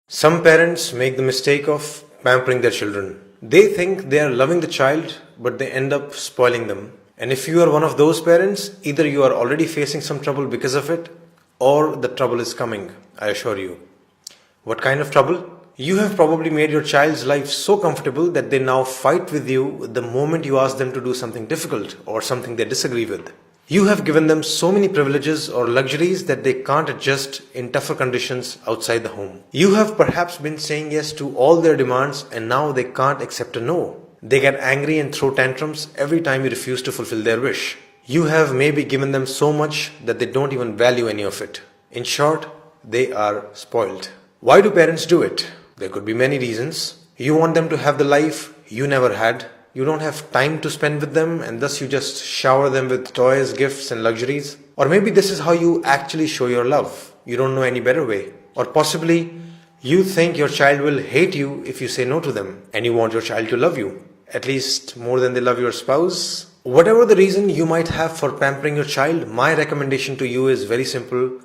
Some parents make the mistake of pampering their children. They think they are loving the child, but they end up spoiling them. And if you are one of those parents, either you are already facing some trouble because of it, or the trouble is coming, I assure you. What kind of trouble? You have probably made your child's life so comfortable that they now fight with you the moment you ask them to do something difficult or something they disagree with. You have given them so many privileges or luxuries that they can't adjust in tougher conditions outside the home. You have perhaps been saying yes to all their demands and now they can't accept a no. They get angry and throw tantrums every time you refuse to fulfill their wish. You have maybe given them so much that they don't even value any of it. In short, they are spoiled. Why do parents do it? There could be many reasons. You want them to have the life you never had. You don't have time to spend with them and thus you just shower them with toys, gifts and luxuries. Or maybe this is how you actually show your love. You don't know any better way. Or possibly you think your child will hate you if you say no to them and you want your child to love you, at least more than they love your spouse. Whatever the reason you might have for pampering your child, my recommendation to you is very simple.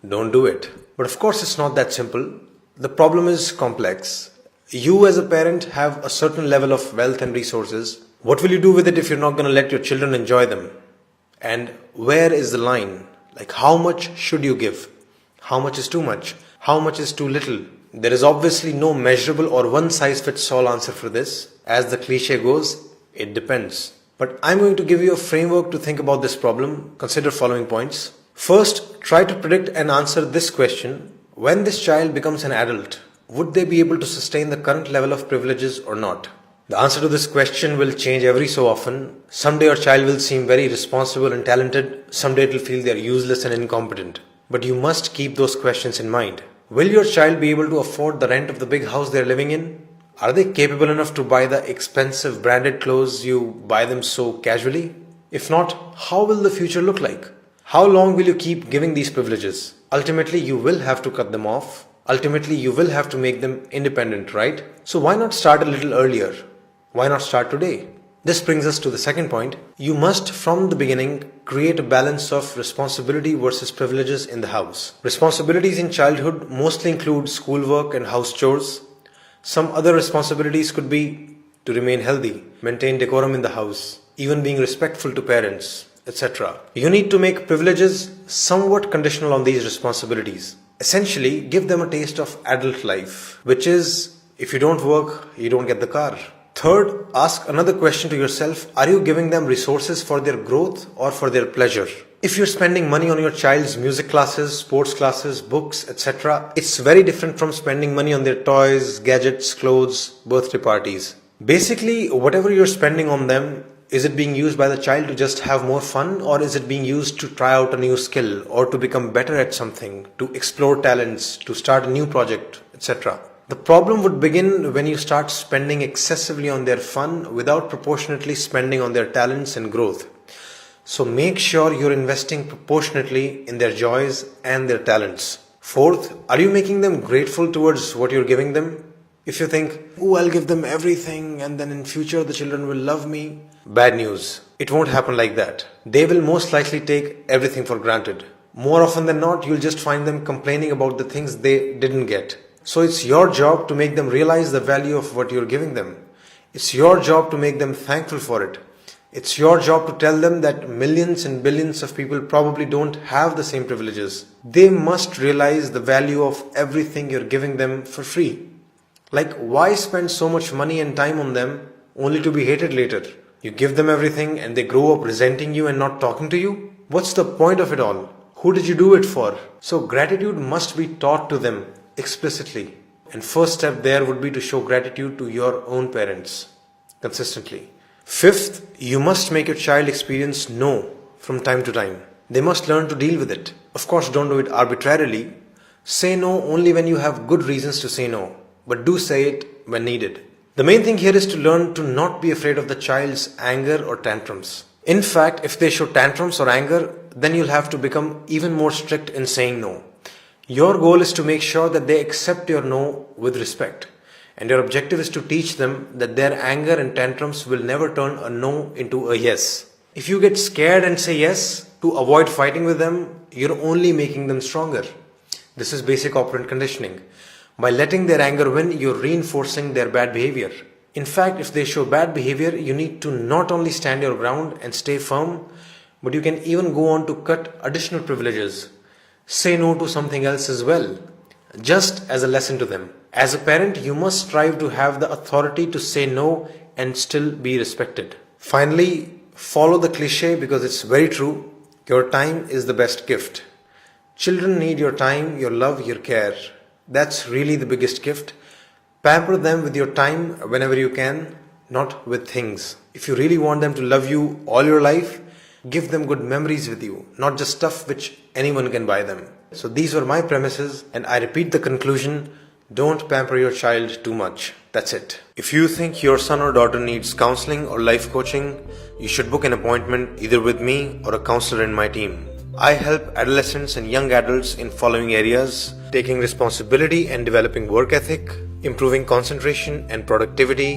Don't do it. But of course it's not that simple. The problem is complex. You as a parent have a certain level of wealth and resources. What will you do with it if you're not going to let your children enjoy them? And where is the line? Like how much should you give? How much is too much? How much is too little? There is obviously no measurable or one size fits all answer for this. As the cliche goes, it depends. But I'm going to give you a framework to think about this problem. Consider following points. First, try to predict and answer this question. When this child becomes an adult, would they be able to sustain the current level of privileges or not? The answer to this question will change every so often. Someday your child will seem very responsible and talented. Someday it will feel they are useless and incompetent. But you must keep those questions in mind. Will your child be able to afford the rent of the big house they are living in? Are they capable enough to buy the expensive branded clothes you buy them so casually? If not, how will the future look like? How long will you keep giving these privileges? Ultimately, you will have to cut them off. Ultimately, you will have to make them independent, right? So why not start a little earlier? Why not start today? This brings us to the second point. You must, from the beginning, create a balance of responsibility versus privileges in the house. Responsibilities in childhood mostly include schoolwork and house chores. Some other responsibilities could be to remain healthy, maintain decorum in the house, even being respectful to parents, etc. You need to make privileges somewhat conditional on these responsibilities. Essentially, give them a taste of adult life, which is, if you don't work, you don't get the car. Third, ask another question to yourself. Are you giving them resources for their growth or for their pleasure? If you're spending money on your child's music classes, sports classes, books, etc., it's very different from spending money on their toys, gadgets, clothes, birthday parties. Basically, whatever you're spending on them, is it being used by the child to just have more fun, or is it being used to try out a new skill or to become better at something, to explore talents, to start a new project, etc.? The problem would begin when you start spending excessively on their fun without proportionately spending on their talents and growth. So make sure you're investing proportionately in their joys and their talents. Fourth, are you making them grateful towards what you're giving them? If you think, oh, I'll give them everything and then in future the children will love me. Bad news. It won't happen like that. They will most likely take everything for granted. More often than not, you'll just find them complaining about the things they didn't get. So it's your job to make them realize the value of what you're giving them. It's your job to make them thankful for it. It's your job to tell them that millions and billions of people probably don't have the same privileges. They must realize the value of everything you're giving them for free. Like, why spend so much money and time on them only to be hated later? You give them everything and they grow up resenting you and not talking to you? What's the point of it all? Who did you do it for? So gratitude must be taught to them explicitly. And first step there would be to show gratitude to your own parents consistently. Fifth, you must make your child experience no from time to time. They must learn to deal with it. Of course, don't do it arbitrarily. Say no only when you have good reasons to say no, but do say it when needed. The main thing here is to learn to not be afraid of the child's anger or tantrums. In fact, if they show tantrums or anger, then you'll have to become even more strict in saying no. Your goal is to make sure that they accept your no with respect. And your objective is to teach them that their anger and tantrums will never turn a no into a yes. If you get scared and say yes to avoid fighting with them, you're only making them stronger. This is basic operant conditioning. By letting their anger win, you're reinforcing their bad behavior. In fact, if they show bad behavior, you need to not only stand your ground and stay firm, but you can even go on to cut additional privileges. Say no to something else as well, just as a lesson to them. As a parent, you must strive to have the authority to say no and still be respected. Finally, follow the cliche because it's very true. Your time is the best gift. Children need your time, your love, your care. That's really the biggest gift. Pamper them with your time whenever you can, not with things. If you really want them to love you all your life, give them good memories with you, not just stuff which anyone can buy them. So these were my premises, and I repeat the conclusion: don't pamper your child too much. That's it. If you think your son or daughter needs counseling or life coaching, you should book an appointment either with me or a counselor in my team. I help adolescents and young adults in following areas: taking responsibility and developing work ethic, improving concentration and productivity,